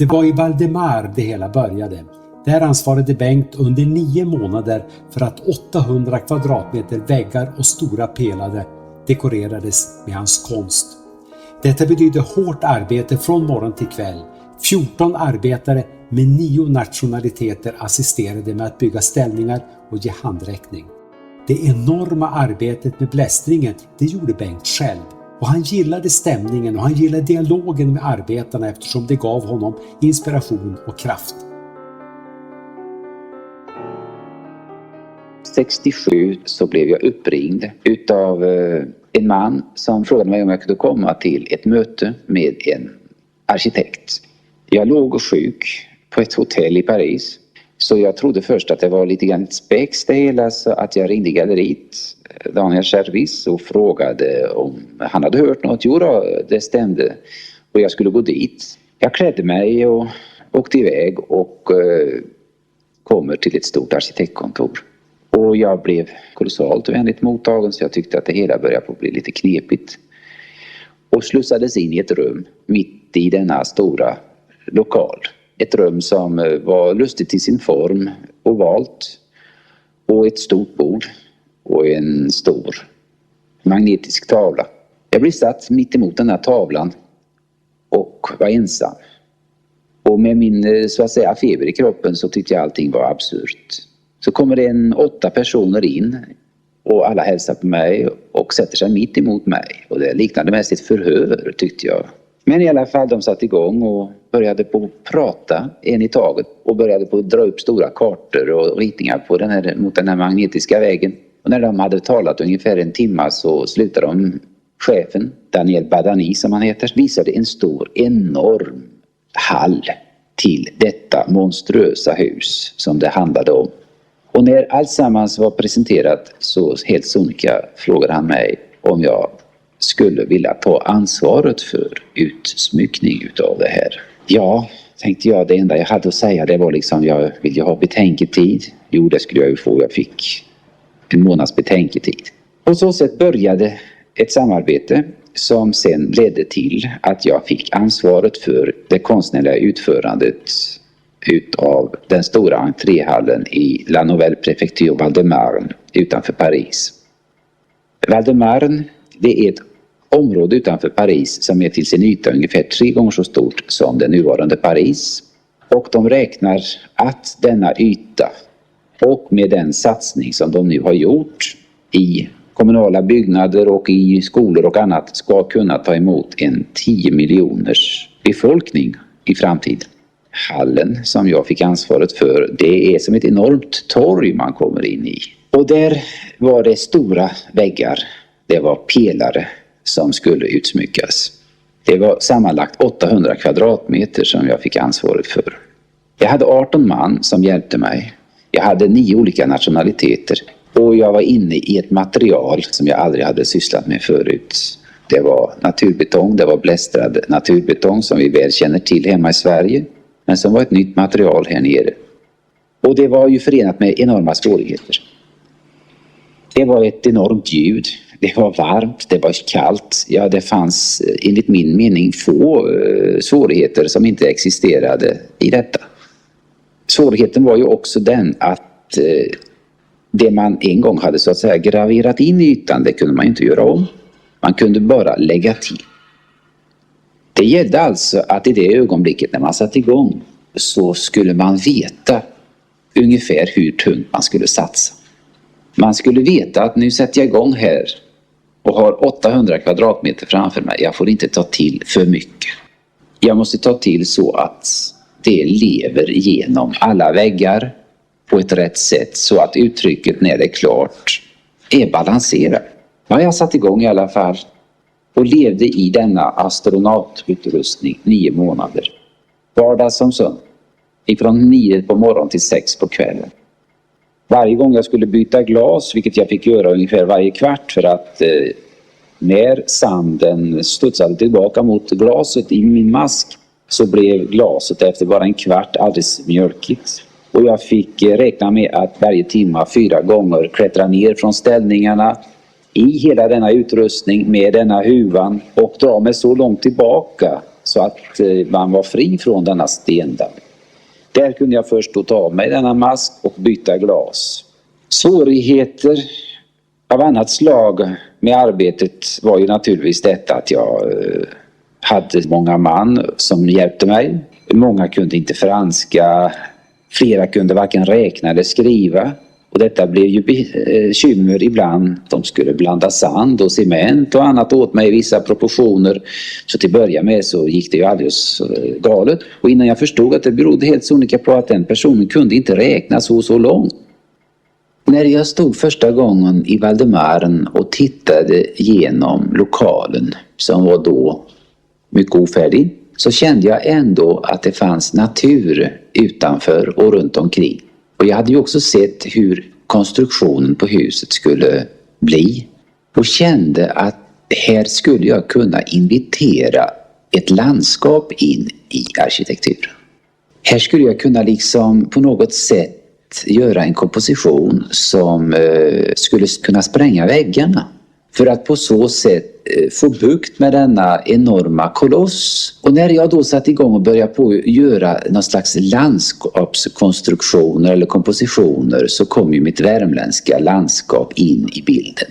Det var i Valdemar det hela började. Där ansvarade Bengt under 9 månader för att 800 kvadratmeter väggar och stora pelare dekorerades med hans konst. Detta betydde hårt arbete från morgon till kväll. 14 arbetare med 9 nationaliteter assisterade med att bygga ställningar och ge handräckning. Det enorma arbetet med blästringen, det gjorde Bengt själv. Och han gillade stämningen och han gillade dialogen med arbetarna eftersom det gav honom inspiration och kraft. 67 så blev jag uppringd utav en man som frågade mig om jag kunde komma till ett möte med en arkitekt. Jag låg sjuk på ett hotell i Paris, så jag trodde först att det var lite grann ett spex det hela, så att jag ringde galleriet Daniel Service och frågade om han hade hört något. Jo då, det stämde, och jag skulle gå dit. Jag klädde mig och åkte iväg och kommer till ett stort arkitektkontor. Och jag blev kolossalt vänligt mottagen, så jag tyckte att det hela började på bli lite knepigt. Och slussades in i ett rum mitt i denna stora lokal. Ett rum som var lustigt till sin form, ovalt, och ett stort bord och en stor magnetisk tavla. Jag blev satt mitt emot den här tavlan och var ensam. Och med min så att säga feber i kroppen så tyckte jag allting var absurt. Så kommer det 8 personer in och alla hälsar på mig och sätter sig mitt emot mig. Och det liknade mest ett förhör, tyckte jag. Men i alla fall, de satt igång och började på att prata en i taget. Och började på att dra upp stora kartor och ritningar på mot den här magnetiska väggen. Och när de hade talat ungefär en timme så slutade chefen, Daniel Badani som han heter, visade en stor, enorm hall till detta monstruösa hus som det handlade om. Och när alltsammans var presenterat så helt sonika frågade han mig om jag skulle vilja ta ansvaret för utsmyckning utav det här. Ja, tänkte jag, det enda jag hade att säga det var liksom, jag vill ha betänketid. Jo, det skulle jag ju få. Jag fick en månads betänketid. På så sätt började ett samarbete som sen ledde till att jag fick ansvaret för det konstnärliga utförandet utav den stora entréhallen i La Nouvelle Préfecture Val-de-Marne utanför Paris. Val-de-Marne, det är ett område utanför Paris som är till sin yta ungefär 3 gånger så stort som det nuvarande Paris. Och de räknar att denna yta, och med den satsning som de nu har gjort i kommunala byggnader och i skolor och annat, ska kunna ta emot en 10 miljoners befolkning i framtiden. Hallen som jag fick ansvaret för, det är som ett enormt torg man kommer in i. Och där var det stora väggar, det var pelare som skulle utsmyckas. Det var sammanlagt 800 kvadratmeter som jag fick ansvaret för. Jag hade 18 man som hjälpte mig. Jag hade 9 olika nationaliteter. Och jag var inne i ett material som jag aldrig hade sysslat med förut. Det var naturbetong, det var blästrad naturbetong som vi väl känner till hemma i Sverige. Men som var ett nytt material här nere. Och det var ju förenat med enorma svårigheter. Det var ett enormt ljud. Det var varmt, det var kallt. Ja, det fanns enligt min mening få svårigheter som inte existerade i detta. Svårigheten var ju också den att det man en gång hade så att säga graverat in i ytan, det kunde man inte göra om. Man kunde bara lägga till. Det gällde alltså att i det ögonblicket när man satt igång så skulle man veta ungefär hur tungt man skulle satsa. Man skulle veta att nu sätter jag igång här och har 800 kvadratmeter framför mig. Jag får inte ta till för mycket. Jag måste ta till så att det lever genom alla väggar på ett rätt sätt så att uttrycket när det är klart är balanserat. Ja, jag satt igång i alla fall och levde i denna astronaututrustning 9 månader. Vardag som söndag. Ifrån 9 på morgon till 6 på kvällen. Varje gång jag skulle byta glas, vilket jag fick göra ungefär varje kvart för att när sanden studsade tillbaka mot glaset i min mask så blev glaset efter bara en kvart alldeles mjölkigt. Och jag fick räkna med att varje timme 4 gånger klättra ner från ställningarna i hela denna utrustning med denna huvan och dra mig så långt tillbaka så att man var fri från denna stendamm. Där kunde jag först då ta av mig denna mask och byta glas. Svårigheter av annat slag med arbetet var ju naturligtvis detta att jag hade många man som hjälpte mig. Många kunde inte franska, flera kunde varken räkna eller skriva. Och detta blev ju bekymmer ibland. De skulle blanda sand och cement och annat åt mig i vissa proportioner. Så till början med så gick det ju alldeles galet. Och innan jag förstod att det berodde helt sonika på att den personen kunde inte räkna så långt. När jag stod första gången i Valdemarn och tittade genom lokalen som var då mycket ofärdig, så kände jag ändå att det fanns natur utanför och runt omkring. Och jag hade ju också sett hur konstruktionen på huset skulle bli och kände att här skulle jag kunna invitera ett landskap in i arkitekturen. Här skulle jag kunna liksom på något sätt göra en komposition som skulle kunna spränga väggarna. För att på så sätt få bukt med denna enorma koloss. Och när jag då satt igång och började på att göra någon slags landskapskonstruktioner eller kompositioner, så kom ju mitt värmländska landskap in i bilden.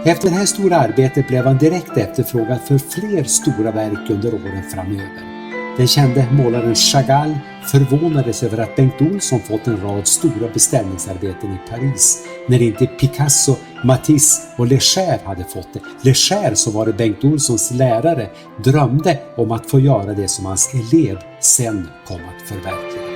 Efter det här stora arbetet blev han direkt efterfrågad för fler stora verk under åren framöver. Den kände målaren Chagall förvånades över att Bengt Olsson fått en rad stora beställningsarbeten i Paris, när inte Picasso, Matisse och Léger hade fått det. Léger, som var Bengt Olssons lärare, drömde om att få göra det som hans elev sen kom att förverkliga.